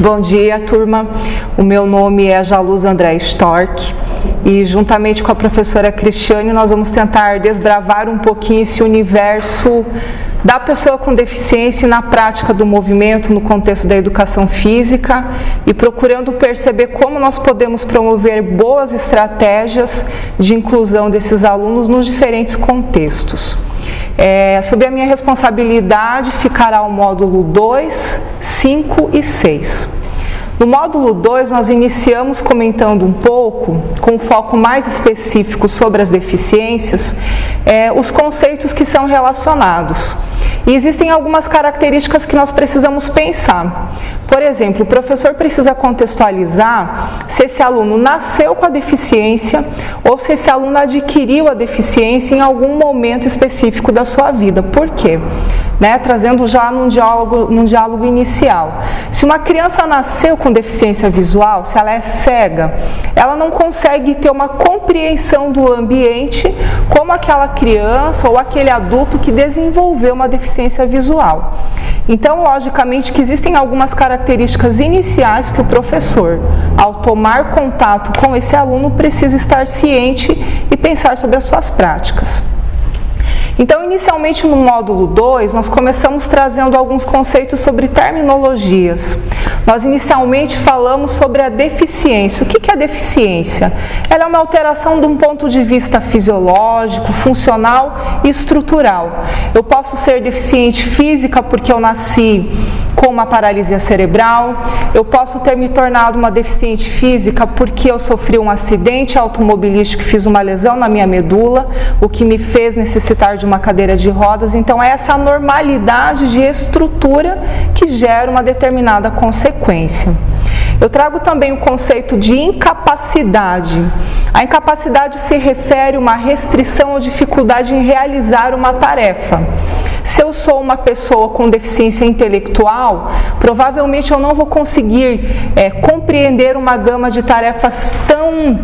Bom dia, turma. O meu nome é Jaluz André Storck e, juntamente com a professora Cristiane, nós vamos tentar desbravar um pouquinho esse universo da pessoa com deficiência na prática do movimento no contexto da educação física e procurando perceber como nós podemos promover boas estratégias de inclusão desses alunos nos diferentes contextos. Sob a minha responsabilidade ficará o módulo 2, 5 e 6. No módulo 2, nós iniciamos comentando um pouco, com um foco mais específico sobre as deficiências, os conceitos que são relacionados. E existem algumas características que nós precisamos pensar. Por exemplo, o professor precisa contextualizar se esse aluno nasceu com a deficiência ou se esse aluno adquiriu a deficiência em algum momento específico da sua vida. Por quê? Trazendo já num diálogo inicial. Se uma criança nasceu com deficiência visual, se ela é cega, ela não consegue ter uma compreensão do ambiente como aquela criança ou aquele adulto que desenvolveu uma deficiência visual. Então, logicamente que existem algumas características iniciais que o professor, ao tomar contato com esse aluno, precisa estar ciente e pensar sobre as suas práticas. Então, inicialmente no módulo 2, nós começamos trazendo alguns conceitos sobre terminologias. Nós inicialmente falamos sobre a deficiência. O que é deficiência? Ela é uma alteração de um ponto de vista fisiológico, funcional e estrutural. Eu posso ser deficiente física porque eu nasci com uma paralisia cerebral, eu posso ter me tornado uma deficiente física porque eu sofri um acidente automobilístico e fiz uma lesão na minha medula, o que me fez necessitar de uma cadeira de rodas. Então, é essa normalidade de estrutura que gera uma determinada consequência. Eu trago também o conceito de incapacidade. A incapacidade se refere a uma restrição ou dificuldade em realizar uma tarefa. Se eu sou uma pessoa com deficiência intelectual, provavelmente eu não vou conseguir compreender uma gama de tarefas tão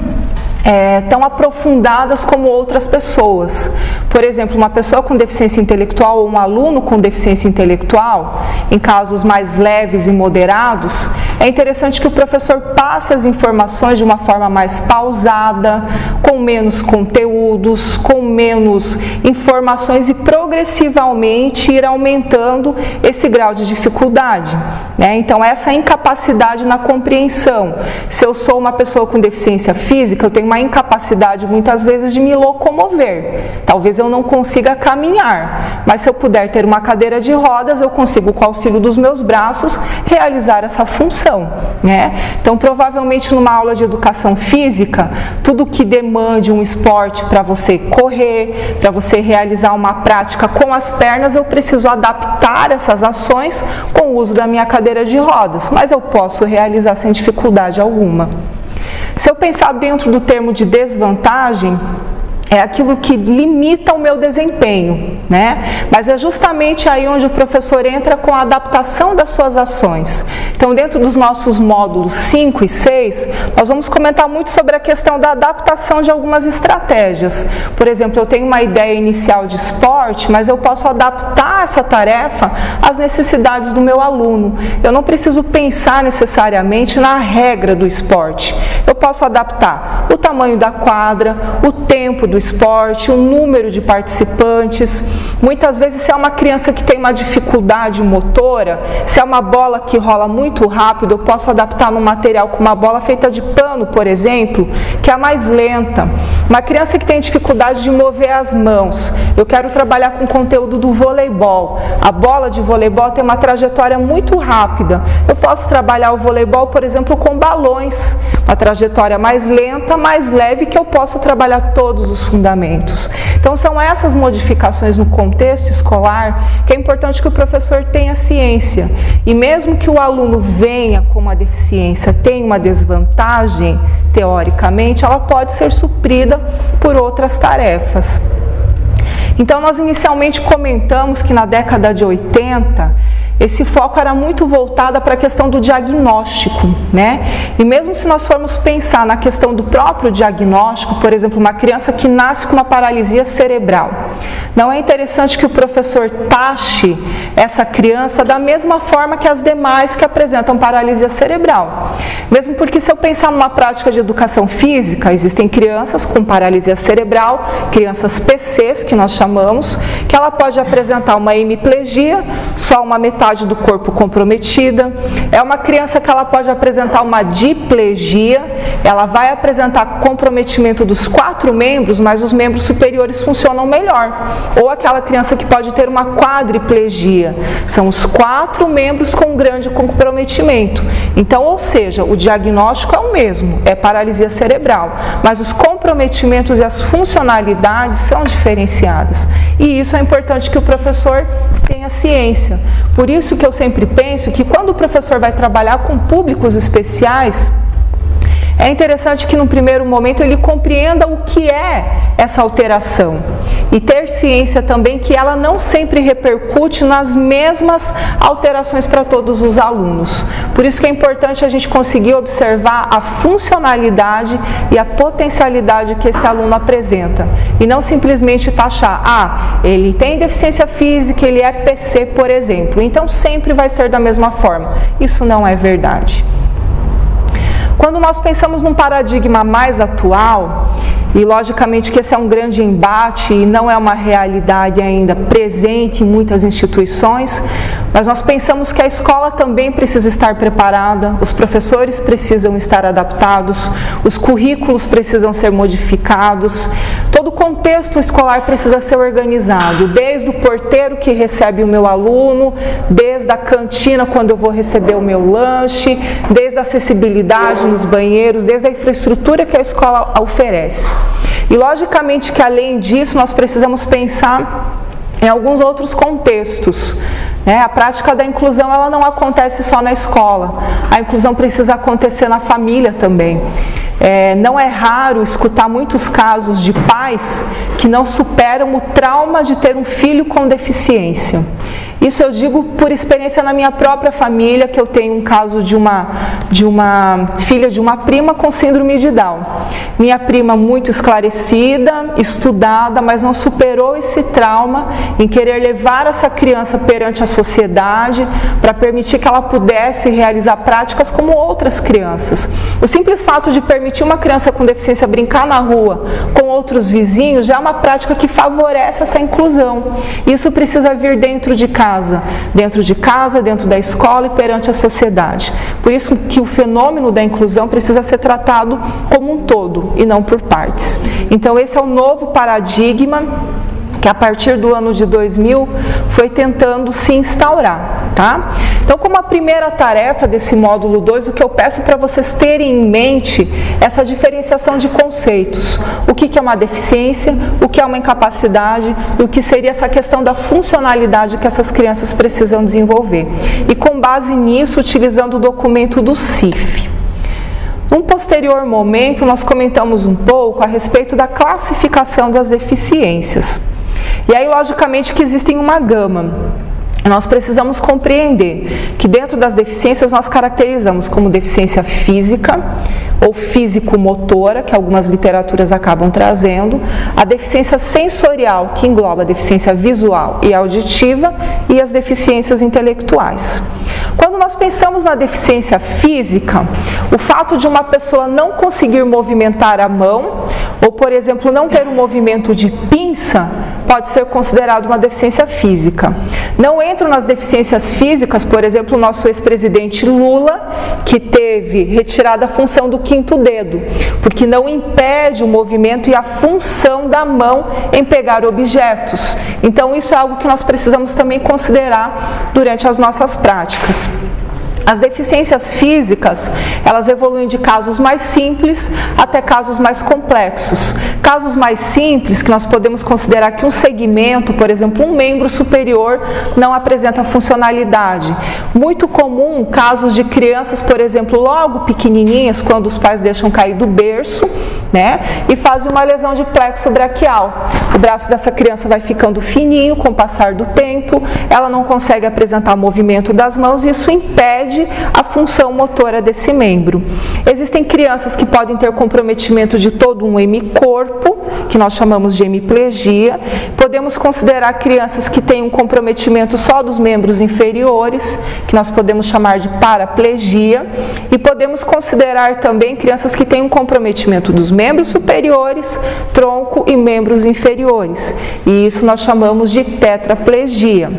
aprofundadas como outras pessoas. Por exemplo, uma pessoa com deficiência intelectual ou um aluno com deficiência intelectual, em casos mais leves e moderados, é interessante que o professor passe as informações de uma forma mais pausada, com menos conteúdos, com menos informações e progressivamente ir aumentando esse grau de dificuldade. Então, essa incapacidade na compreensão. Se eu sou uma pessoa com deficiência física, eu tenho uma incapacidade muitas vezes de me locomover. Talvez eu não consiga caminhar, mas se eu puder ter uma cadeira de rodas, eu consigo, com o auxílio dos meus braços, realizar essa função. Então, provavelmente numa aula de educação física, tudo que demande um esporte para você correr, para você realizar uma prática com as pernas, eu preciso adaptar essas ações com o uso da minha cadeira de rodas, mas eu posso realizar sem dificuldade alguma. Se eu pensar dentro do termo de desvantagem, é aquilo que limita o meu desempenho, Mas é justamente aí onde o professor entra com a adaptação das suas ações. Então, dentro dos nossos módulos 5 e 6, nós vamos comentar muito sobre a questão da adaptação de algumas estratégias. Por exemplo, eu tenho uma ideia inicial de esporte, mas eu posso adaptar essa tarefa às necessidades do meu aluno. Eu não preciso pensar necessariamente na regra do esporte. Eu posso adaptar o tamanho da quadra, o tempo do esporte, o número de participantes. Muitas vezes, se é uma criança que tem uma dificuldade motora, se é uma bola que rola muito rápido, eu posso adaptar num material com uma bola feita de pano, por exemplo, que é a mais lenta. Uma criança que tem dificuldade de mover as mãos, eu quero trabalhar com o conteúdo do voleibol. A bola de voleibol tem uma trajetória muito rápida. Eu posso trabalhar o voleibol, por exemplo, com balões, uma trajetória mais lenta, mais leve, que eu posso trabalhar todos os fundamentos. Então, são essas modificações no contexto escolar que é importante que o professor tenha ciência. E mesmo que o aluno venha com uma deficiência, tenha uma desvantagem, teoricamente, ela pode ser suprida por outras tarefas. Então, nós inicialmente comentamos que na década de 80, esse foco era muito voltado para a questão do diagnóstico, né? E mesmo se nós formos pensar na questão do próprio diagnóstico, por exemplo, uma criança que nasce com uma paralisia cerebral, não é interessante que o professor taxe essa criança da mesma forma que as demais que apresentam paralisia cerebral. Mesmo porque se eu pensar numa prática de educação física, existem crianças com paralisia cerebral, crianças PCs, que nós chamamos, que ela pode apresentar uma hemiplegia, só uma metade do corpo comprometida. É uma criança que ela pode apresentar uma diplegia, ela vai apresentar comprometimento dos 4 membros, mas os membros superiores funcionam melhor. Ou aquela criança que pode ter uma quadriplegia, são os 4 membros com grande comprometimento. Então, ou seja, o diagnóstico é o mesmo, é paralisia cerebral, mas os comprometimentos e as funcionalidades são diferenciadas. E isso é importante que o professor tenha ciência. Por isso que eu sempre penso que quando o professor vai trabalhar com públicos especiais, é interessante que, num primeiro momento, ele compreenda o que é essa alteração e ter ciência também que ela não sempre repercute nas mesmas alterações para todos os alunos. Por isso que é importante a gente conseguir observar a funcionalidade e a potencialidade que esse aluno apresenta e não simplesmente taxar, ele tem deficiência física, ele é PC, por exemplo, então sempre vai ser da mesma forma. Isso não é verdade. Quando nós pensamos num paradigma mais atual, e logicamente que esse é um grande embate e não é uma realidade ainda presente em muitas instituições, mas nós pensamos que a escola também precisa estar preparada, os professores precisam estar adaptados, os currículos precisam ser modificados, todo o contexto escolar precisa ser organizado, desde o porteiro que recebe o meu aluno, desde a cantina quando eu vou receber o meu lanche, desde a acessibilidade nos banheiros, desde a infraestrutura que a escola oferece. E logicamente que além disso nós precisamos pensar em alguns outros contextos. A prática da inclusão ela não acontece só na escola, a inclusão precisa acontecer na família também. Não é raro escutar muitos casos de pais que não superam o trauma de ter um filho com deficiência. Isso eu digo por experiência na minha própria família, que eu tenho um caso de uma filha de uma prima com síndrome de Down. Minha prima muito esclarecida, estudada, mas não superou esse trauma em querer levar essa criança perante a sociedade para permitir que ela pudesse realizar práticas como outras crianças. O simples fato de permitir uma criança com deficiência brincar na rua com outros vizinhos já é uma prática que favorece essa inclusão. Isso precisa vir dentro de casa, dentro da escola e perante a sociedade. Por isso que o fenômeno da inclusão precisa ser tratado como um todo e não por partes. Então esse é o novo paradigma que a partir do ano de 2000 foi tentando se instaurar, tá? Então, como a primeira tarefa desse módulo 2, o que eu peço para vocês terem em mente essa diferenciação de conceitos. O que é uma deficiência, o que é uma incapacidade e o que seria essa questão da funcionalidade que essas crianças precisam desenvolver. E com base nisso, utilizando o documento do CIF. Num posterior momento, nós comentamos um pouco a respeito da classificação das deficiências. E aí, logicamente, que existem uma gama. Nós precisamos compreender que dentro das deficiências nós caracterizamos como deficiência física ou físico-motora, que algumas literaturas acabam trazendo, a deficiência sensorial, que engloba a deficiência visual e auditiva, e as deficiências intelectuais. Quando nós pensamos na deficiência física, o fato de uma pessoa não conseguir movimentar a mão, ou por exemplo, não ter um movimento de pinça, pode ser considerado uma deficiência física. Não entram nas deficiências físicas, por exemplo, o nosso ex-presidente Lula, que teve retirada a função do 5º dedo, porque não impede o movimento e a função da mão em pegar objetos. Então, isso é algo que nós precisamos também considerar durante as nossas práticas. As deficiências físicas, elas evoluem de casos mais simples até casos mais complexos. Casos mais simples, que nós podemos considerar que um segmento, por exemplo, um membro superior, não apresenta funcionalidade. Muito comum casos de crianças, por exemplo, logo pequenininhas, quando os pais deixam cair do berço, e fazem uma lesão de plexo braquial. O braço dessa criança vai ficando fininho com o passar do tempo, ela não consegue apresentar movimento das mãos e isso impede a função motora desse membro. Existem crianças que podem ter comprometimento de todo um hemicorpo, que nós chamamos de hemiplegia. Podemos considerar crianças que têm um comprometimento só dos membros inferiores, que nós podemos chamar de paraplegia, e podemos considerar também crianças que têm um comprometimento dos membros superiores, tronco e membros inferiores, e isso nós chamamos de tetraplegia.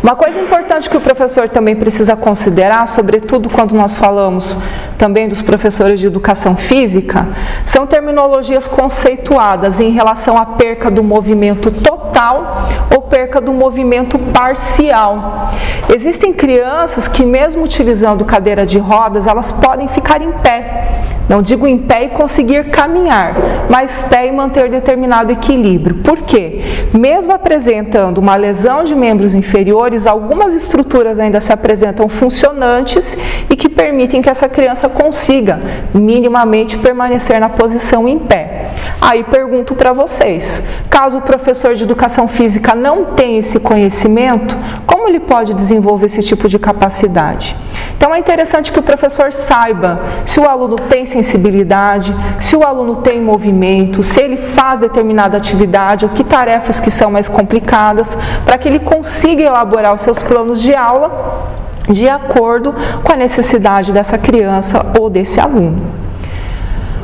Uma coisa importante que o professor também precisa considerar, sobretudo quando nós falamos também dos professores de educação física, são terminologias conceituadas em relação à perca do movimento total ou perca do movimento parcial. Existem crianças que, mesmo utilizando cadeira de rodas, elas podem ficar em pé. Não digo em pé e conseguir caminhar, mas pé e manter determinado equilíbrio. Por quê? Mesmo apresentando uma lesão de membros inferiores, algumas estruturas ainda se apresentam funcionantes e que permitem que essa criança consiga minimamente permanecer na posição em pé. Aí pergunto para vocês, caso o professor de educação física não tenha esse conhecimento, como ele pode desenvolver esse tipo de capacidade? Então é interessante que o professor saiba se o aluno tem sensibilidade, se o aluno tem movimento, se ele faz determinada atividade ou que tarefas que são mais complicadas, para que ele consiga elaborar os seus planos de aula de acordo com a necessidade dessa criança ou desse aluno.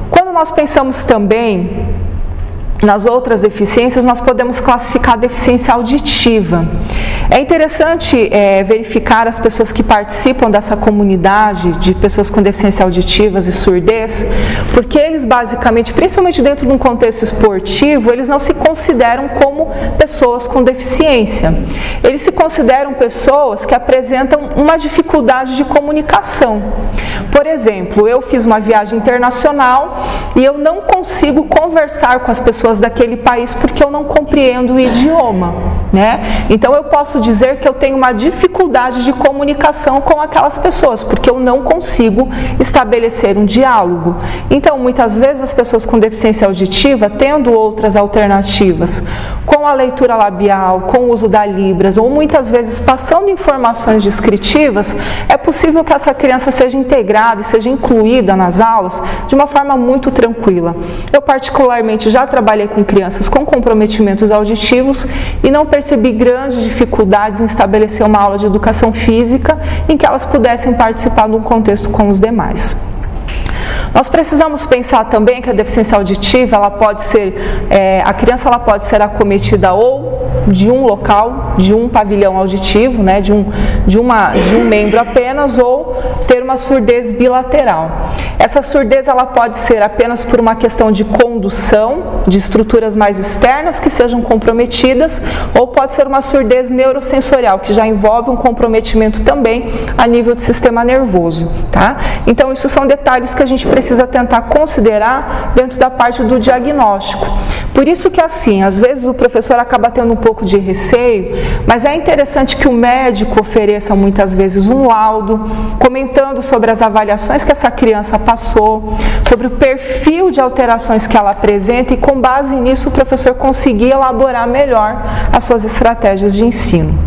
Quando nós pensamos também nas outras deficiências, nós podemos classificar a deficiência auditiva. É interessante verificar as pessoas que participam dessa comunidade de pessoas com deficiência auditivas e surdez, porque eles basicamente, principalmente dentro de um contexto esportivo, eles não se consideram como pessoas com deficiência. Eles se consideram pessoas que apresentam uma dificuldade de comunicação. Por exemplo, eu fiz uma viagem internacional e eu não consigo conversar com as pessoas daquele país porque eu não compreendo o idioma, né? Então eu posso dizer que eu tenho uma dificuldade de comunicação com aquelas pessoas, porque eu não consigo estabelecer um diálogo. Então muitas vezes as pessoas com deficiência auditiva, tendo outras alternativas, com a leitura labial, com o uso da Libras, ou muitas vezes passando informações descritivas, é possível que essa criança seja integrada e seja incluída nas aulas de uma forma muito tranquila. Eu particularmente já trabalhei com crianças com comprometimentos auditivos e não percebi grandes dificuldades em estabelecer uma aula de educação física em que elas pudessem participar de um contexto com os demais. Nós precisamos pensar também que a deficiência auditiva, ela pode ser, a criança ela pode ser acometida ou de um local, de um pavilhão auditivo, né, de um membro apenas, ou ter uma surdez bilateral. Essa surdez ela pode ser apenas por uma questão de condução, de estruturas mais externas que sejam comprometidas, ou pode ser uma surdez neurosensorial, que já envolve um comprometimento também a nível do sistema nervoso, tá? Então, isso são detalhes que a gente precisa tentar considerar dentro da parte do diagnóstico. Por isso que, assim, às vezes o professor acaba tendo um pouco de receio, mas é interessante que o médico ofereça muitas vezes um laudo, comentando sobre as avaliações que essa criança passou, sobre o perfil de alterações que ela apresenta, e com base nisso o professor conseguir elaborar melhor as suas estratégias de ensino.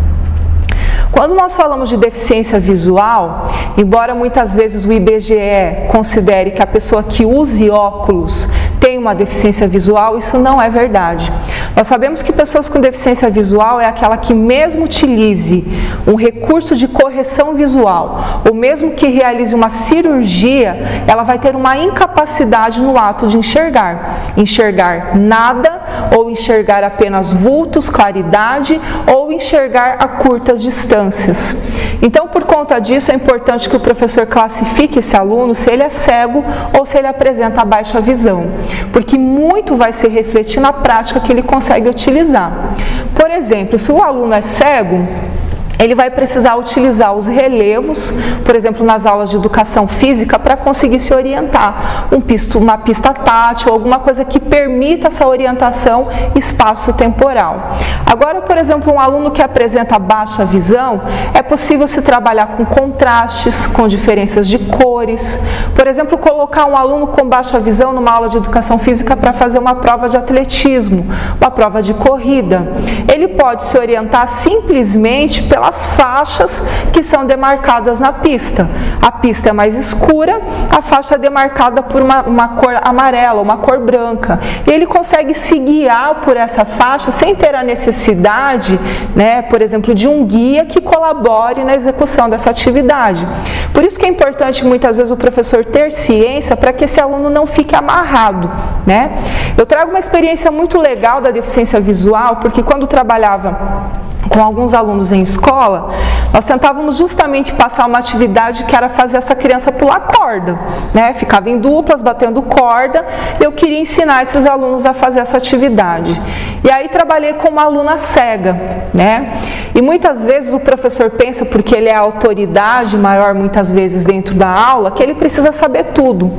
Quando nós falamos de deficiência visual, embora muitas vezes o IBGE considere que a pessoa que use óculos tem uma deficiência visual, isso não é verdade. Nós sabemos que pessoas com deficiência visual é aquela que, mesmo utilize um recurso de correção visual, ou mesmo que realize uma cirurgia, ela vai ter uma incapacidade no ato de enxergar nada, ou enxergar apenas vultos, claridade, ou enxergar a curtas distâncias. Então, por conta disso, é importante que o professor classifique esse aluno se ele é cego ou se ele apresenta baixa visão, porque muito vai se refletir na prática que ele consegue utilizar. Por exemplo, se o aluno é cego, ele vai precisar utilizar os relevos, por exemplo, nas aulas de educação física, para conseguir se orientar. Uma pista tátil, alguma coisa que permita essa orientação espaço-temporal. Agora, por exemplo, um aluno que apresenta baixa visão, é possível se trabalhar com contrastes, com diferenças de cores. Por exemplo, colocar um aluno com baixa visão numa aula de educação física para fazer uma prova de atletismo, uma prova de corrida. Ele pode se orientar simplesmente pelas faixas que são demarcadas na pista. A pista é mais escura, a faixa é demarcada por uma cor amarela, uma cor branca. E ele consegue se guiar por essa faixa sem ter a necessidade, por exemplo, de um guia que colabore na execução dessa atividade. Por isso que é importante muitas vezes o professor ter ciência para que esse aluno não fique amarrado, Eu trago uma experiência muito legal da deficiência visual, porque quando trabalhava com alguns alunos em escola, nós tentávamos justamente passar uma atividade que era fazer essa criança pular corda, Ficava em duplas, batendo corda, e eu queria ensinar esses alunos a fazer essa atividade. E aí trabalhei com uma aluna cega, E muitas vezes o professor pensa, porque ele é a autoridade maior muitas vezes dentro da aula, que ele precisa saber tudo.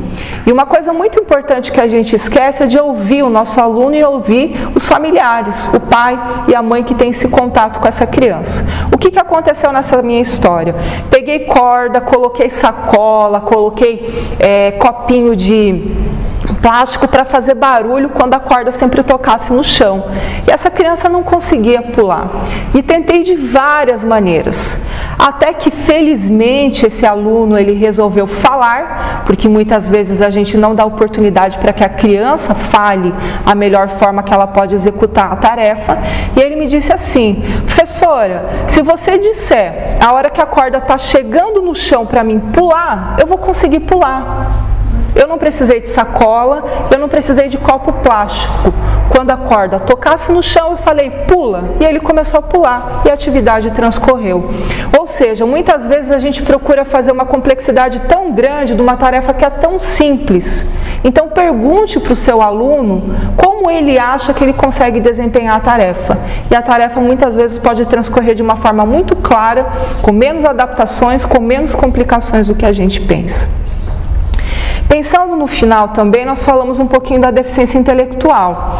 E uma coisa muito importante que a gente esquece é de ouvir o nosso aluno e ouvir os familiares, o pai e a mãe que tem esse contato com essa criança. O que aconteceu nessa minha história? Peguei corda, coloquei sacola, coloquei copinho de plástico para fazer barulho quando a corda sempre tocasse no chão. E essa criança não conseguia pular. E tentei de várias maneiras. Até que, felizmente, esse aluno ele resolveu falar, porque muitas vezes a gente não dá oportunidade para que a criança fale a melhor forma que ela pode executar a tarefa. E ele me disse assim: professora, se você disser a hora que a corda está chegando no chão para mim pular, eu vou conseguir pular. Eu não precisei de sacola, eu não precisei de copo plástico. Quando a corda tocasse no chão, eu falei, pula, e ele começou a pular, e a atividade transcorreu. Ou seja, muitas vezes a gente procura fazer uma complexidade tão grande de uma tarefa que é tão simples. Então pergunte para o seu aluno como ele acha que ele consegue desempenhar a tarefa. E a tarefa muitas vezes pode transcorrer de uma forma muito clara, com menos adaptações, com menos complicações do que a gente pensa. Pensando no final também, nós falamos um pouquinho da deficiência intelectual.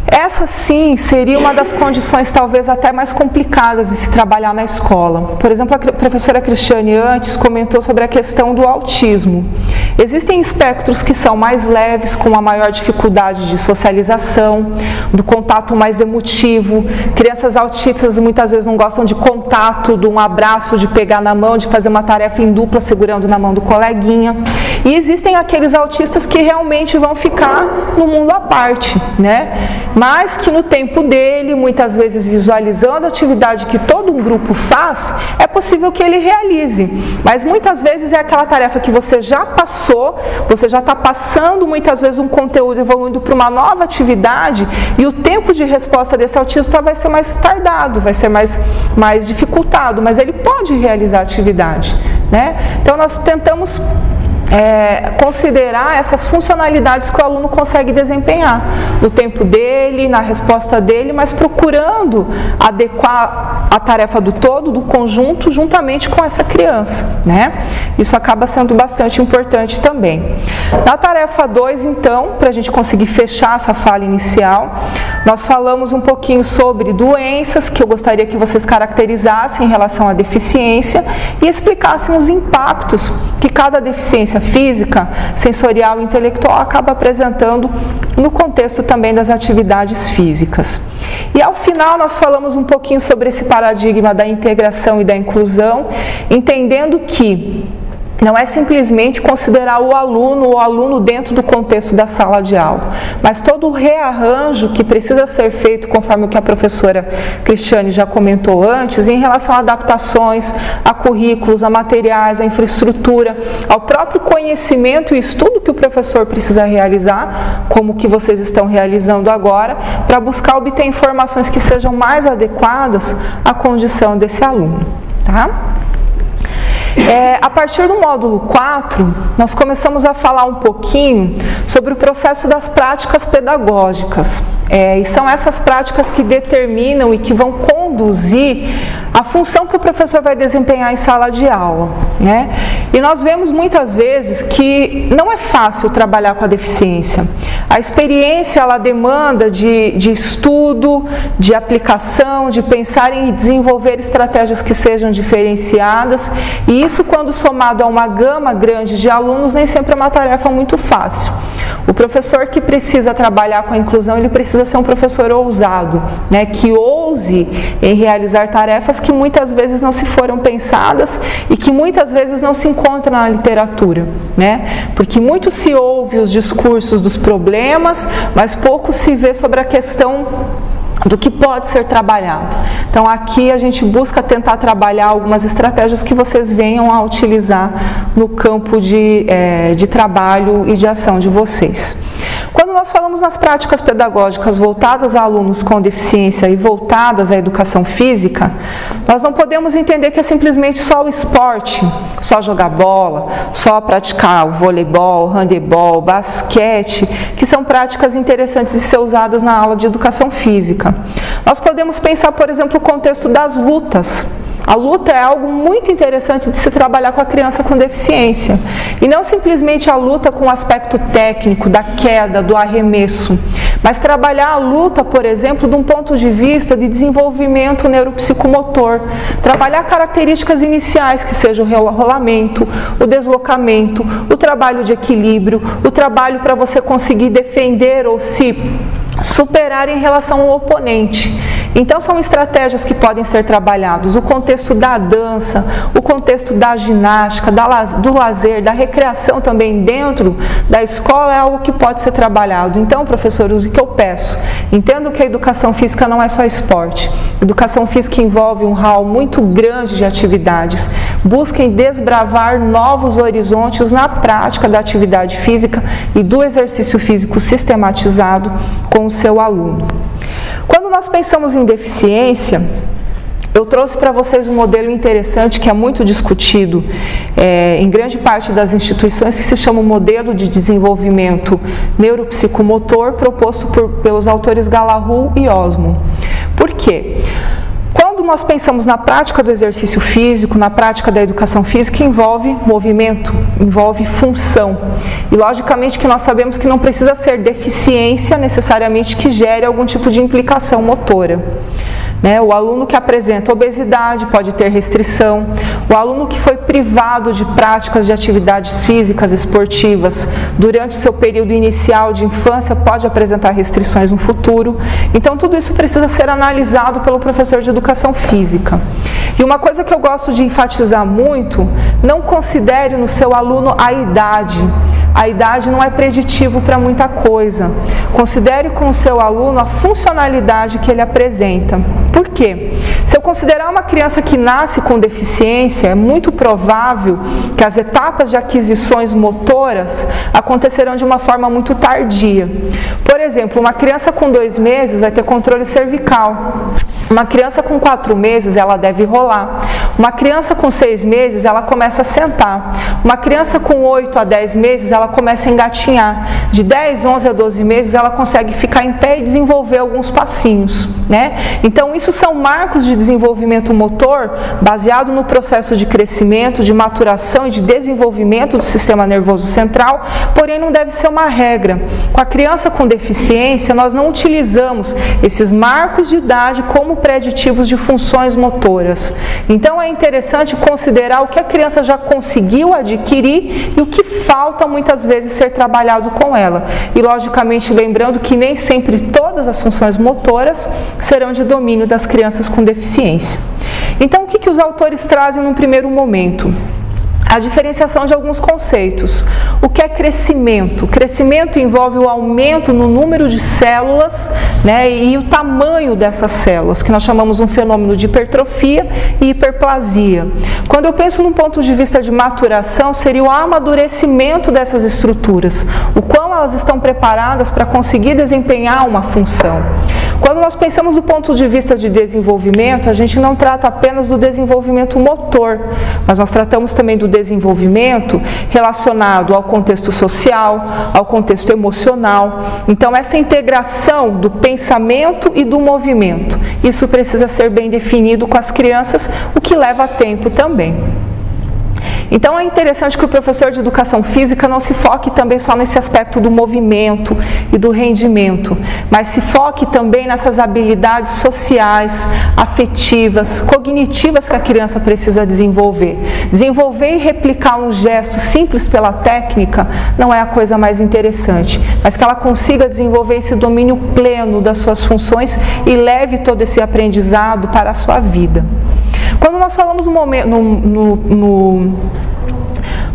Essa sim seria uma das condições talvez até mais complicadas de se trabalhar na escola. Por exemplo, a professora Cristiane antes comentou sobre a questão do autismo. Existem espectros que são mais leves, com uma maior dificuldade de socialização, do contato mais emotivo. Crianças autistas muitas vezes não gostam de contato, de um abraço, de pegar na mão, de fazer uma tarefa em dupla segurando na mão do coleguinha. E existem aqueles autistas que realmente vão ficar no mundo à parte, Mas que no tempo dele, muitas vezes visualizando a atividade que todo um grupo faz, é possível que ele realize. Mas muitas vezes é aquela tarefa que você já passou, você já está passando muitas vezes um conteúdo evoluindo para uma nova atividade e o tempo de resposta desse autista vai ser mais tardado, vai ser mais dificultado, mas ele pode realizar a atividade, Então nós tentamos considerar essas funcionalidades que o aluno consegue desempenhar no tempo dele, na resposta dele, mas procurando adequar a tarefa do todo, do conjunto, juntamente com essa criança, Isso acaba sendo bastante importante também. Na tarefa 2, então, para a gente conseguir fechar essa fala inicial, nós falamos um pouquinho sobre doenças que eu gostaria que vocês caracterizassem em relação à deficiência e explicassem os impactos que cada deficiência física, sensorial e intelectual acaba apresentando no contexto também das atividades físicas. E ao final nós falamos um pouquinho sobre esse paradigma da integração e da inclusão, entendendo que não é simplesmente considerar o aluno dentro do contexto da sala de aula, mas todo o rearranjo que precisa ser feito, conforme o que a professora Cristiane já comentou antes, em relação a adaptações, a currículos, a materiais, a infraestrutura, ao próprio conhecimento e estudo que o professor precisa realizar, como o que vocês estão realizando agora, para buscar obter informações que sejam mais adequadas à condição desse aluno, tá? A partir do módulo 4, nós começamos a falar um pouquinho sobre o processo das práticas pedagógicas. E são essas práticas que determinam e que vão conduzir conduzir a função que o professor vai desempenhar em sala de aula, né? E nós vemos muitas vezes que não é fácil trabalhar com a deficiência. A experiência, ela demanda de estudo, de aplicação, de pensar em desenvolver estratégias que sejam diferenciadas, e isso, quando somado a uma gama grande de alunos, nem sempre é uma tarefa muito fácil. O professor que precisa trabalhar com a inclusão, ele precisa ser um professor ousado, né, que ouse em realizar tarefas que muitas vezes não se foram pensadas e que muitas vezes não se encontram na literatura, né? Porque muito se ouve os discursos dos problemas, mas pouco se vê sobre a questão do que pode ser trabalhado. Então aqui a gente busca tentar trabalhar algumas estratégias que vocês venham a utilizar no campo de trabalho e de ação de vocês. Quando nós falamos nas práticas pedagógicas voltadas a alunos com deficiência e voltadas à educação física, nós não podemos entender que é simplesmente só o esporte, só jogar bola, só praticar o voleibol, handebol, basquete, que são práticas interessantes de ser usadas na aula de educação física. Nós podemos pensar, por exemplo, o contexto das lutas. A luta é algo muito interessante de se trabalhar com a criança com deficiência. E não simplesmente a luta com o aspecto técnico, da queda, do arremesso, mas trabalhar a luta, por exemplo, de um ponto de vista de desenvolvimento neuropsicomotor. Trabalhar características iniciais, que seja o rolamento, o deslocamento, o trabalho de equilíbrio, o trabalho para você conseguir defender ou se superar em relação ao oponente. Então são estratégias que podem ser trabalhadas, o contexto da dança, o contexto da ginástica, do lazer, da recreação também dentro da escola é algo que pode ser trabalhado. Então, professores, o que eu peço? Entendo que a educação física não é só esporte. Educação física envolve um hall muito grande de atividades. Busquem desbravar novos horizontes na prática da atividade física e do exercício físico sistematizado com o seu aluno. Quando nós pensamos em deficiência, eu trouxe para vocês um modelo interessante que é muito discutido em grande parte das instituições, que se chama o modelo de desenvolvimento neuropsicomotor, proposto pelos autores Gallagher e Osmond. Por quê? Quando nós pensamos na prática do exercício físico, na prática da educação física, envolve movimento, envolve função. E logicamente que nós sabemos que não precisa ser deficiência necessariamente que gere algum tipo de implicação motora. O aluno que apresenta obesidade pode ter restrição, o aluno que foi privado de práticas de atividades físicas esportivas durante o seu período inicial de infância pode apresentar restrições no futuro. Então tudo isso precisa ser analisado pelo professor de educação física. E uma coisa que eu gosto de enfatizar muito, não considere no seu aluno a idade. A idade não é preditivo para muita coisa. Considere com o seu aluno a funcionalidade que ele apresenta. Por quê? Se eu considerar uma criança que nasce com deficiência, é muito provável que as etapas de aquisições motoras acontecerão de uma forma muito tardia. Por exemplo, uma criança com 2 meses vai ter controle cervical. Uma criança com 4 meses, ela deve rolar. Uma criança com 6 meses, ela começa a sentar. Uma criança com 8 a 10 meses, ela começa a engatinhar. De 10, 11 a 12 meses, ela consegue ficar em pé e desenvolver alguns passinhos, né? Então, isso são marcos de desenvolvimento motor baseado no processo de crescimento, de maturação e de desenvolvimento do sistema nervoso central, porém não deve ser uma regra. Com a criança com deficiência, nós não utilizamos esses marcos de idade como preditivos de funções motoras. Então é interessante considerar o que a criança já conseguiu adquirir e o que falta muitas vezes ser trabalhado com ela. E logicamente lembrando que nem sempre todas as funções motoras serão de domínio das crianças com deficiência. Então o que os autores trazem no primeiro momento? A diferenciação de alguns conceitos. O que é crescimento? Crescimento envolve o aumento no número de células, né, e o tamanho dessas células, que nós chamamos um fenômeno de hipertrofia e hiperplasia. Quando eu penso num ponto de vista de maturação, seria o amadurecimento dessas estruturas, o quão elas estão preparadas para conseguir desempenhar uma função. Quando nós pensamos do ponto de vista de desenvolvimento, a gente não trata apenas do desenvolvimento motor, mas nós tratamos também do desenvolvimento relacionado ao contexto social, ao contexto emocional. Então, essa integração do pensamento e do movimento, isso precisa ser bem definido com as crianças, o que leva tempo também. Então é interessante que o professor de educação física não se foque também só nesse aspecto do movimento e do rendimento, mas se foque também nessas habilidades sociais, afetivas, cognitivas que a criança precisa desenvolver. Desenvolver e replicar um gesto simples pela técnica não é a coisa mais interessante, mas que ela consiga desenvolver esse domínio pleno das suas funções e leve todo esse aprendizado para a sua vida. Quando nós falamos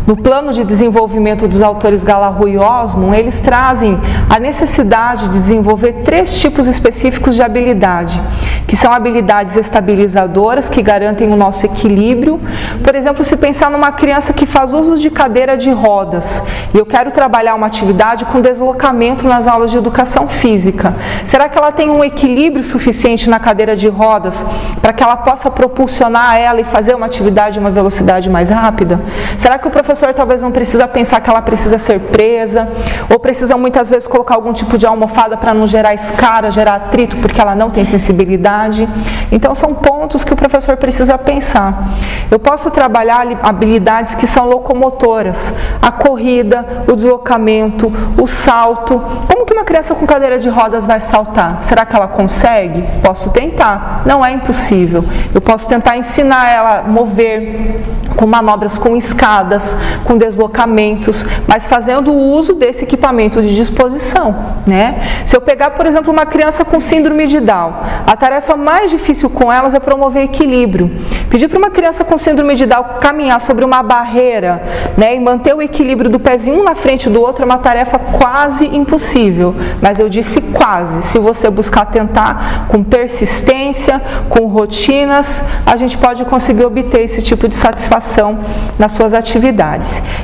no plano de desenvolvimento dos autores Gallagher e Osmond, eles trazem a necessidade de desenvolver 3 tipos específicos de habilidade, que são habilidades estabilizadoras, que garantem o nosso equilíbrio. Por exemplo, se pensar numa criança que faz uso de cadeira de rodas, e eu quero trabalhar uma atividade com deslocamento nas aulas de educação física, será que ela tem um equilíbrio suficiente na cadeira de rodas para que ela possa propulsionar ela e fazer uma atividade em uma velocidade mais rápida? Será que o professor talvez não precisa pensar que ela precisa ser presa, ou precisa muitas vezes colocar algum tipo de almofada para não gerar escara, gerar atrito, porque ela não tem sensibilidade? Então são pontos que o professor precisa pensar. Eu posso trabalhar habilidades que são locomotoras, a corrida, o deslocamento, o salto. Como que uma criança com cadeira de rodas vai saltar? Será que ela consegue? Posso tentar, não é impossível. Eu posso tentar ensinar ela a mover com manobras com escadas, com deslocamentos, mas fazendo uso desse equipamento de disposição, né? Se eu pegar, por exemplo, uma criança com síndrome de Down, a tarefa mais difícil com elas é promover equilíbrio. Pedir para uma criança com síndrome de Down caminhar sobre uma barreira, né, e manter o equilíbrio do pezinho um na frente do outro é uma tarefa quase impossível, mas eu disse quase. Se você buscar tentar com persistência, com rotinas, a gente pode conseguir obter esse tipo de satisfação nas suas atividades.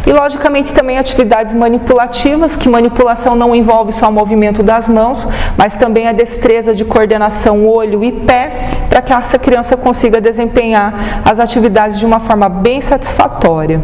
E logicamente também atividades manipulativas, que manipulação não envolve só o movimento das mãos, mas também a destreza de coordenação olho e pé, para que essa criança consiga desempenhar as atividades de uma forma bem satisfatória.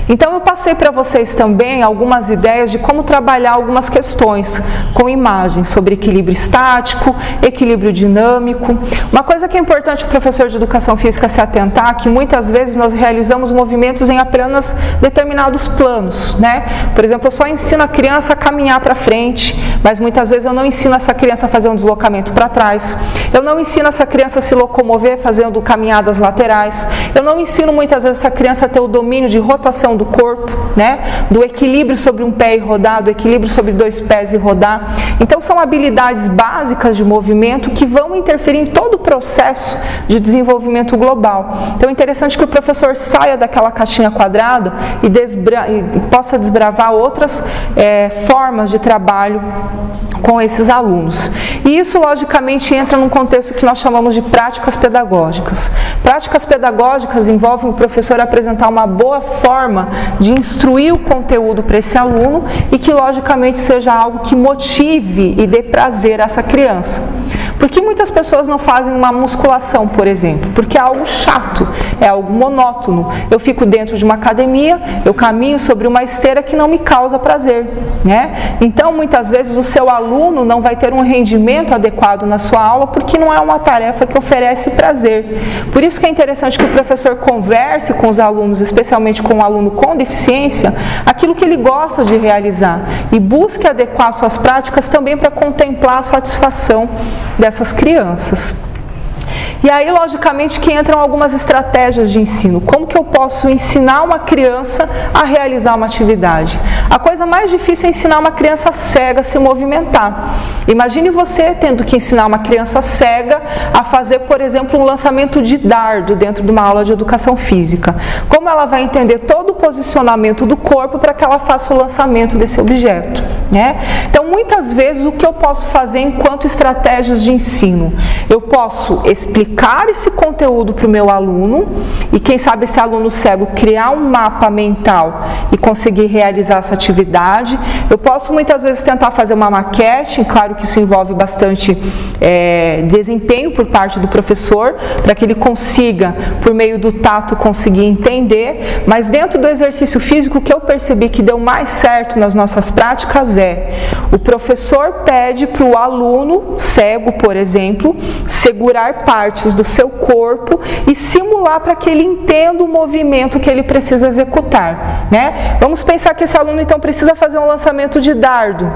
Então eu passei para vocês também algumas ideias de como trabalhar algumas questões com imagens sobre equilíbrio estático, equilíbrio dinâmico. Uma coisa que é importante o professor de educação física se atentar, que muitas vezes nós realizamos movimentos em apenas determinados planos, né? Por exemplo, eu só ensino a criança a caminhar para frente, mas muitas vezes eu não ensino essa criança a fazer um deslocamento para trás. Eu não ensino essa criança a se locomover fazendo caminhadas laterais. Eu não ensino muitas vezes essa criança a ter o domínio de rotação do corpo, né? Do equilíbrio sobre um pé e rodar, do equilíbrio sobre 2 pés e rodar. Então são habilidades básicas de movimento que vão interferir em todo o processo de desenvolvimento global. Então é interessante que o professor saia daquela caixinha quadrada e possa desbravar outras formas de trabalho com esses alunos. E isso logicamente entra num contexto que nós chamamos de práticas pedagógicas. Práticas pedagógicas envolvem o professor apresentar uma boa forma de instruir o conteúdo para esse aluno e que logicamente seja algo que motive e dê prazer a essa criança. Por que muitas pessoas não fazem uma musculação, por exemplo? Porque é algo chato, é algo monótono. Eu fico dentro de uma academia, eu caminho sobre uma esteira que não me causa prazer, né? Então, muitas vezes o seu aluno não vai ter um rendimento adequado na sua aula porque não é uma tarefa que oferece prazer. Por isso que é interessante que o professor converse com os alunos, especialmente com o aluno com deficiência, aquilo que ele gosta de realizar e busque adequar suas práticas também para contemplar a satisfação dessas crianças. E aí, logicamente, que entram algumas estratégias de ensino. Como que eu posso ensinar uma criança a realizar uma atividade? A coisa mais difícil é ensinar uma criança cega a se movimentar. Imagine você tendo que ensinar uma criança cega a fazer, por exemplo, um lançamento de dardo dentro de uma aula de educação física. Como ela vai entender todo o posicionamento do corpo para que ela faça o lançamento desse objeto, né? Então, muitas vezes, o que eu posso fazer enquanto estratégias de ensino? Eu posso explicar explicar esse conteúdo para o meu aluno e quem sabe esse aluno cego criar um mapa mental e conseguir realizar essa atividade. Eu posso muitas vezes tentar fazer uma maquete, claro que isso envolve bastante desempenho por parte do professor, para que ele consiga, por meio do tato, conseguir entender, mas dentro do exercício físico, o que eu percebi que deu mais certo nas nossas práticas o professor pede para o aluno cego, por exemplo, segurar partes do seu corpo e simular para que ele entenda o movimento que ele precisa executar, né? Vamos pensar que esse aluno então precisa fazer um lançamento de dardo.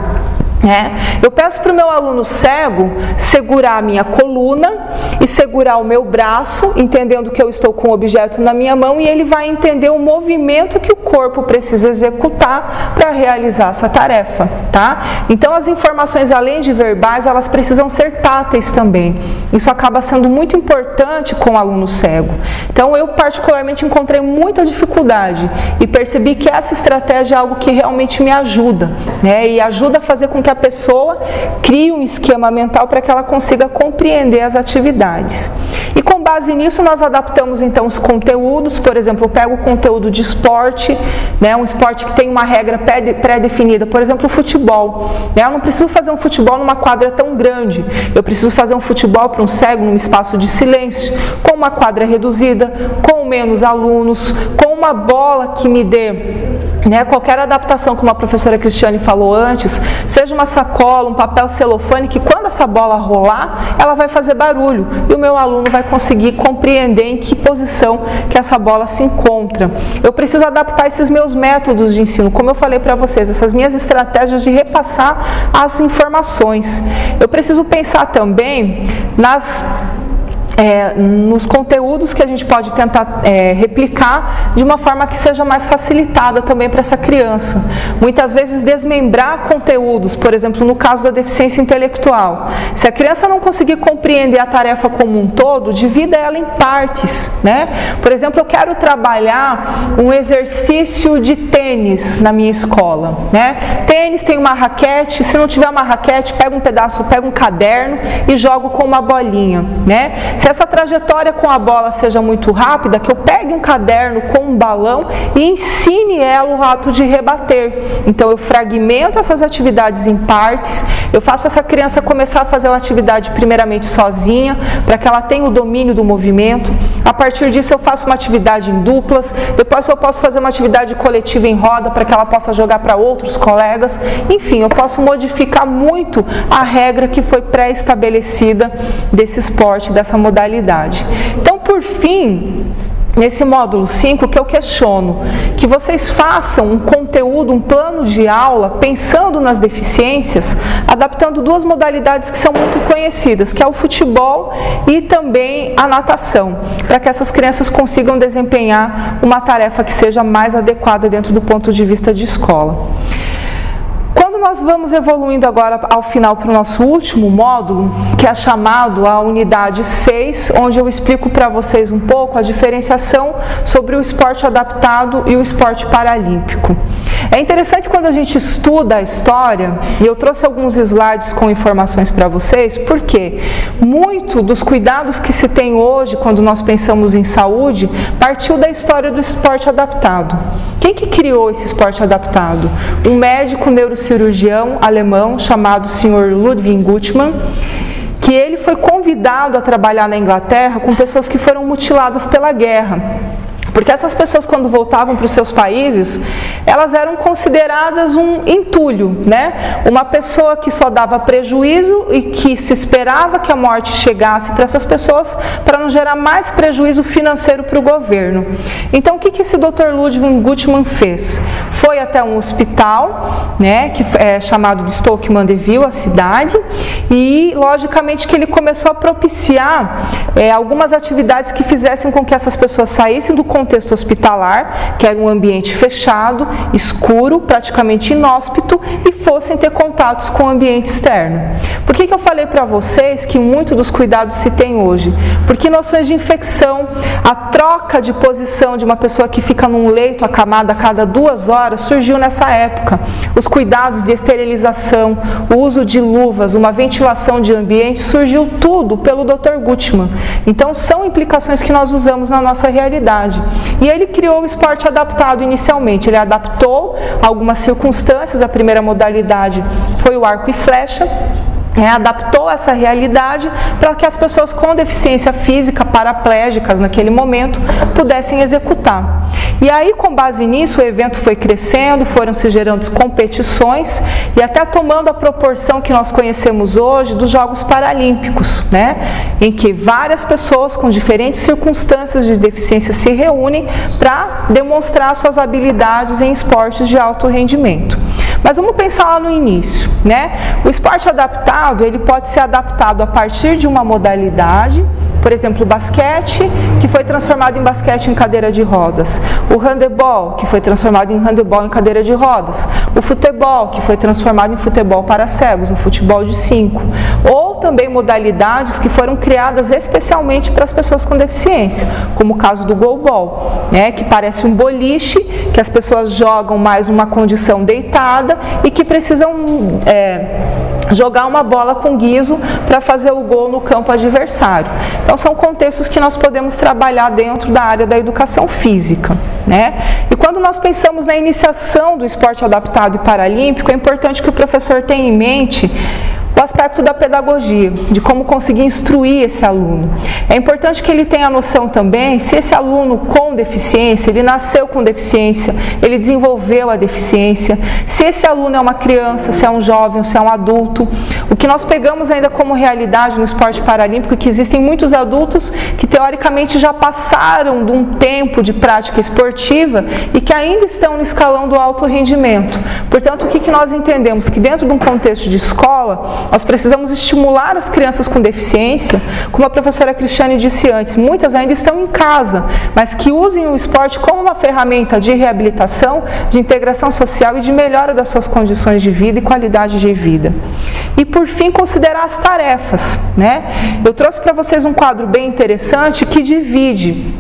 Eu peço para o meu aluno cego segurar a minha coluna e segurar o meu braço, entendendo que eu estou com o objeto na minha mão, e ele vai entender o movimento que o corpo precisa executar para realizar essa tarefa, tá? Então as informações, além de verbais, elas precisam ser táteis também. Isso acaba sendo muito importante com o aluno cego. Então eu particularmente encontrei muita dificuldade e percebi que essa estratégia é algo que realmente me ajuda, e ajuda a fazer com que a pessoa crie um esquema mental para que ela consiga compreender as atividades. E com base nisso nós adaptamos então os conteúdos. Por exemplo, eu pego o conteúdo de esporte, um esporte que tem uma regra pré-definida, por exemplo, o futebol. Eu não preciso fazer um futebol numa quadra tão grande, eu preciso fazer um futebol para um cego num espaço de silêncio, com uma quadra reduzida, com menos alunos, com uma bola que me dê qualquer adaptação, como a professora Cristiane falou antes, seja uma sacola, um papel celofane, que quando essa bola rolar, ela vai fazer barulho e o meu aluno vai conseguir compreender em que posição que essa bola se encontra. Eu preciso adaptar esses meus métodos de ensino, como eu falei para vocês, essas minhas estratégias de repassar as informações. Eu preciso pensar também nos conteúdos que a gente pode tentar replicar de uma forma que seja mais facilitada também para essa criança. Muitas vezes desmembrar conteúdos, por exemplo, no caso da deficiência intelectual. Se a criança não conseguir compreender a tarefa como um todo, divida ela em partes, Por exemplo, eu quero trabalhar um exercício de tênis na minha escola, Tênis tem uma raquete, se não tiver uma raquete, pega um caderno e jogo com uma bolinha, Se essa trajetória com a bola seja muito rápida, que eu pegue um caderno com um balão e ensine ela o ato de rebater. Então eu fragmento essas atividades em partes, eu faço essa criança começar a fazer uma atividade primeiramente sozinha, para que ela tenha o domínio do movimento. A partir disso eu faço uma atividade em duplas, depois eu posso fazer uma atividade coletiva em roda, para que ela possa jogar para outros colegas. Enfim, eu posso modificar muito a regra que foi pré-estabelecida desse esporte, dessa modalidade. Então, por fim, nesse módulo 5, que eu questiono que vocês façam um conteúdo, um plano de aula, pensando nas deficiências, adaptando duas modalidades que são muito conhecidas, que é o futebol e também a natação, para que essas crianças consigam desempenhar uma tarefa que seja mais adequada dentro do ponto de vista de escola. Quando nós vamos evoluindo agora ao final para o nosso último módulo, que é chamado a unidade 6, onde eu explico para vocês um pouco a diferenciação sobre o esporte adaptado e o esporte paralímpico. É interessante quando a gente estuda a história, e eu trouxe alguns slides com informações para vocês, porque muito dos cuidados que se tem hoje, quando nós pensamos em saúde, partiu da história do esporte adaptado. Quem que criou esse esporte adaptado? Um médico neurocirurgião alemão chamado Sr. Ludwig Guttmann, que ele foi convidado a trabalhar na Inglaterra com pessoas que foram mutiladas pela guerra. Porque essas pessoas, quando voltavam para os seus países, elas eram consideradas um entulho, Uma pessoa que só dava prejuízo e que se esperava que a morte chegasse para essas pessoas para não gerar mais prejuízo financeiro para o governo. Então, o que esse Dr. Ludwig Guttmann fez? Foi até um hospital, que é chamado de Stoke Mandeville, a cidade, e, logicamente, que ele começou a propiciar algumas atividades que fizessem com que essas pessoas saíssem do contexto hospitalar, que era um ambiente fechado, escuro, praticamente inóspito e fossem ter contatos com o ambiente externo. Por que eu falei para vocês que muito dos cuidados se tem hoje? Porque noções de infecção, a troca de posição de uma pessoa que fica num leito acamada a cada 2 horas surgiu nessa época. Os cuidados de esterilização, o uso de luvas, uma ventilação de ambiente, surgiu tudo pelo Dr. Gutmann. Então são implicações que nós usamos na nossa realidade. E ele criou o esporte adaptado inicialmente. Ele adaptou algumas circunstâncias, a primeira modalidade foi o arco e flecha, adaptou essa realidade para que as pessoas com deficiência física, paraplégicas naquele momento, pudessem executar. E aí, com base nisso, o evento foi crescendo, foram se gerando competições e até tomando a proporção que nós conhecemos hoje dos Jogos Paralímpicos, em que várias pessoas com diferentes circunstâncias de deficiência se reúnem para demonstrar suas habilidades em esportes de alto rendimento. Mas vamos pensar lá no início, O esporte adaptado, ele pode ser adaptado a partir de uma modalidade, por exemplo, o basquete, que foi transformado em basquete em cadeira de rodas, o handebol, que foi transformado em handebol em cadeira de rodas, o futebol, que foi transformado em futebol para cegos, um futebol de 5, ou também modalidades que foram criadas especialmente para as pessoas com deficiência, como o caso do goalball, que parece um boliche, que as pessoas jogam mais numa condição deitada e que precisam jogar uma bola com guiso para fazer o gol no campo adversário. Então são contextos que nós podemos trabalhar dentro da área da educação física, E quando nós pensamos na iniciação do esporte adaptado e paralímpico, é importante que o professor tenha em mente o aspecto da pedagogia, de como conseguir instruir esse aluno. É importante que ele tenha a noção também se esse aluno com deficiência, ele nasceu com deficiência, ele desenvolveu a deficiência, se esse aluno é uma criança, se é um jovem, se é um adulto. O que nós pegamos ainda como realidade no esporte paralímpico é que existem muitos adultos que teoricamente já passaram de um tempo de prática esportiva e que ainda estão no escalão do alto rendimento. Portanto, o que nós entendemos? Que dentro de um contexto de escola, nós precisamos estimular as crianças com deficiência, como a professora Cristiane disse antes, muitas ainda estão em casa, mas que usem o esporte como uma ferramenta de reabilitação, de integração social e de melhora das suas condições de vida e qualidade de vida. E por fim, considerar as tarefas, Eu trouxe para vocês um quadro bem interessante que divide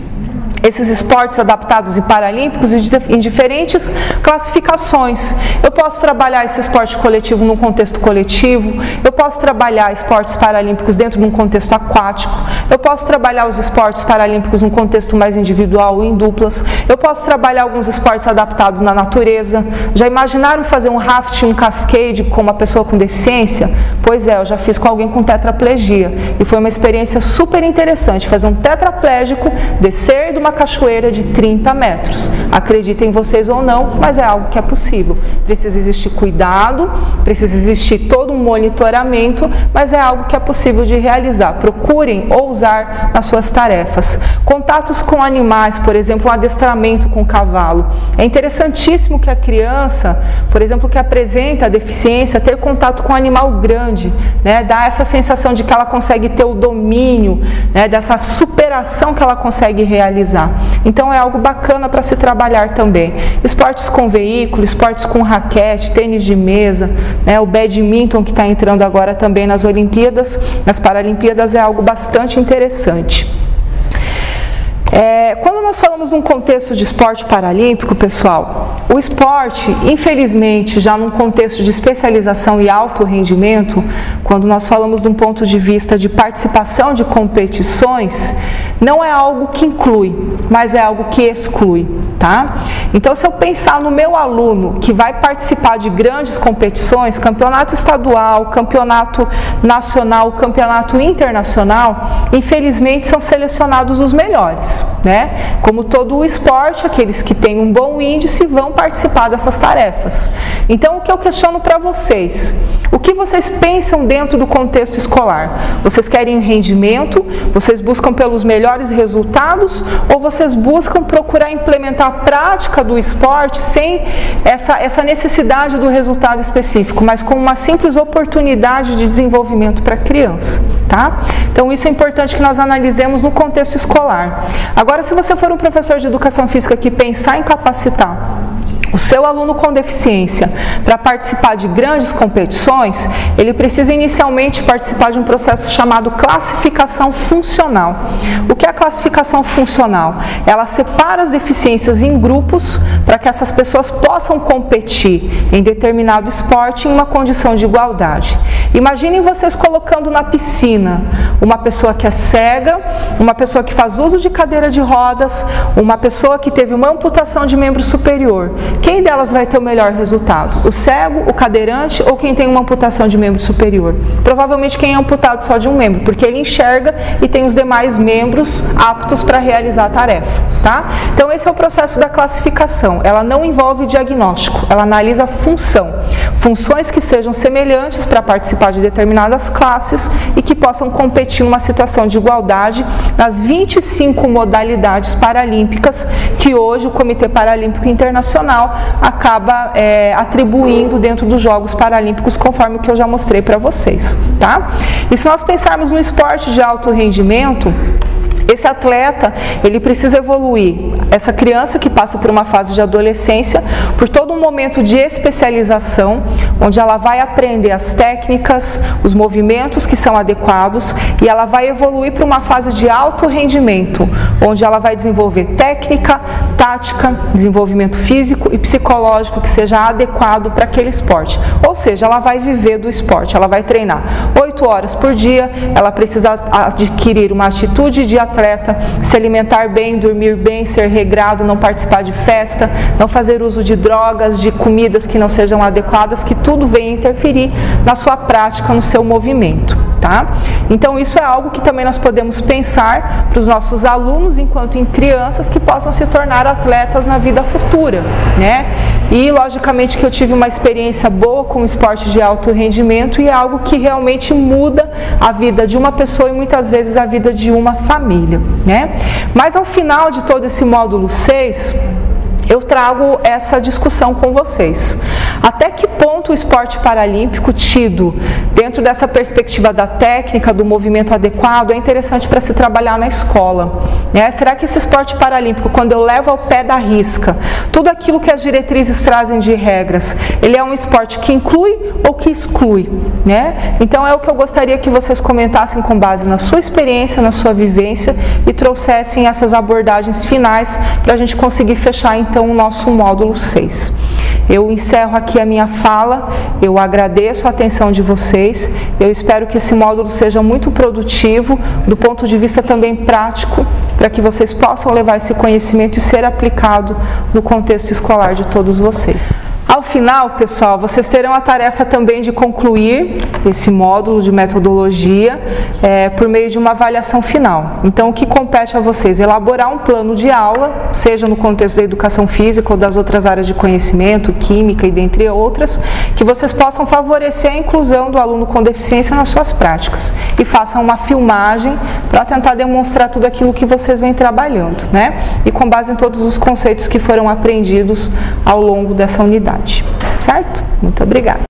esses esportes adaptados e paralímpicos em diferentes classificações. Eu posso trabalhar esse esporte coletivo num contexto coletivo, eu posso trabalhar esportes paralímpicos dentro de um contexto aquático, eu posso trabalhar os esportes paralímpicos num contexto mais individual ou em duplas, eu posso trabalhar alguns esportes adaptados na natureza. Já imaginaram fazer um rafting, um cascade com uma pessoa com deficiência? Pois é, eu já fiz com alguém com tetraplegia e foi uma experiência super interessante, fazer um tetraplégico descer de uma cachoeira de 30 metros. Acreditem vocês ou não, mas é algo que é possível. Precisa existir cuidado, precisa existir todo um monitoramento, mas é algo que é possível de realizar. Procurem ousar nas suas tarefas. Contatos com animais, por exemplo, um adestramento com o cavalo. É interessantíssimo que a criança, por exemplo, que apresenta a deficiência, ter contato com um animal grande, dá essa sensação de que ela consegue ter o domínio, dessa superação que ela consegue realizar. Então é algo bacana para se trabalhar também. Esportes com veículo, esportes com raquete, tênis de mesa, o badminton que está entrando agora também nas Olimpíadas, nas Paralimpíadas, é algo bastante interessante. Quando nós falamos de um contexto de esporte paralímpico, pessoal, o esporte, infelizmente, já num contexto de especialização e alto rendimento, quando nós falamos de um ponto de vista de participação de competições, não é algo que inclui, mas é algo que exclui, tá? Então, se eu pensar no meu aluno que vai participar de grandes competições, campeonato estadual, campeonato nacional, campeonato internacional, infelizmente são selecionados os melhores, Como todo o esporte, aqueles que têm um bom índice vão participar dessas tarefas. Então, o que eu questiono para vocês? O que vocês pensam dentro do contexto escolar? Vocês querem rendimento? Vocês buscam pelos melhores resultados? Ou vocês buscam procurar implementar a prática do esporte sem essa necessidade do resultado específico, mas com uma simples oportunidade de desenvolvimento para a criança? tá? Então isso é importante que nós analisemos no contexto escolar. Agora, se você for um professor de educação física que pensar em capacitar o seu aluno com deficiência para participar de grandes competições, ele precisa inicialmente participar de um processo chamado classificação funcional. O que é a classificação funcional? Ela separa as deficiências em grupos para que essas pessoas possam competir em determinado esporte em uma condição de igualdade. Imaginem vocês colocando na piscina uma pessoa que é cega, uma pessoa que faz uso de cadeira de rodas, uma pessoa que teve uma amputação de membro superior. Quem delas vai ter o melhor resultado? O cego, o cadeirante ou quem tem uma amputação de membro superior? Provavelmente quem é amputado só de um membro, porque ele enxerga e tem os demais membros aptos para realizar a tarefa, tá? Então esse é o processo da classificação. Ela não envolve diagnóstico, ela analisa a função. Funções que sejam semelhantes para participar de determinadas classes e que possam competir numa situação de igualdade nas 25 modalidades paralímpicas que hoje o Comitê Paralímpico Internacional acaba atribuindo dentro dos Jogos Paralímpicos, conforme o que eu já mostrei para vocês, tá? E se nós pensarmos no esporte de alto rendimento, esse atleta, ele precisa evoluir. Essa criança que passa por uma fase de adolescência, por todo um momento de especialização, onde ela vai aprender as técnicas, os movimentos que são adequados, e ela vai evoluir para uma fase de alto rendimento, onde ela vai desenvolver técnica, tática, desenvolvimento físico e psicológico que seja adequado para aquele esporte. Ou seja, ela vai viver do esporte, ela vai treinar 8 horas por dia, ela precisa adquirir uma atitude de atleta, se alimentar bem, dormir bem, ser regrado, não participar de festa, não fazer uso de drogas, de comidas que não sejam adequadas, que tudo venha interferir na sua prática, no seu movimento, tá? Então isso é algo que também nós podemos pensar para os nossos alunos enquanto em crianças que possam se tornar atletas na vida futura, né? E logicamente que eu tive uma experiência boa com o esporte de alto rendimento e é algo que realmente muda a vida de uma pessoa e muitas vezes a vida de uma família, né? Mas ao final de todo esse módulo 6, eu trago essa discussão com vocês. Até que ponto o esporte paralímpico, tido dentro dessa perspectiva da técnica, do movimento adequado, é interessante para se trabalhar na escola, né? Será que esse esporte paralímpico, quando eu levo ao pé da risca tudo aquilo que as diretrizes trazem de regras, ele é um esporte que inclui ou que exclui, né? Então é o que eu gostaria que vocês comentassem com base na sua experiência, na sua vivência e trouxessem essas abordagens finais para a gente conseguir fechar então o nosso módulo 6. Eu encerro aqui a minha fala, eu agradeço a atenção de vocês, eu espero que esse módulo seja muito produtivo, do ponto de vista também prático, para que vocês possam levar esse conhecimento e ser aplicado no contexto escolar de todos vocês. Ao final, pessoal, vocês terão a tarefa também de concluir esse módulo de metodologia por meio de uma avaliação final. Então, o que compete a vocês? Elaborar um plano de aula, seja no contexto da educação física ou das outras áreas de conhecimento, química e dentre outras, que vocês possam favorecer a inclusão do aluno com deficiência nas suas práticas. E façam uma filmagem para tentar demonstrar tudo aquilo que vocês vêm trabalhando, né? E com base em todos os conceitos que foram aprendidos ao longo dessa unidade. Certo? Muito obrigada.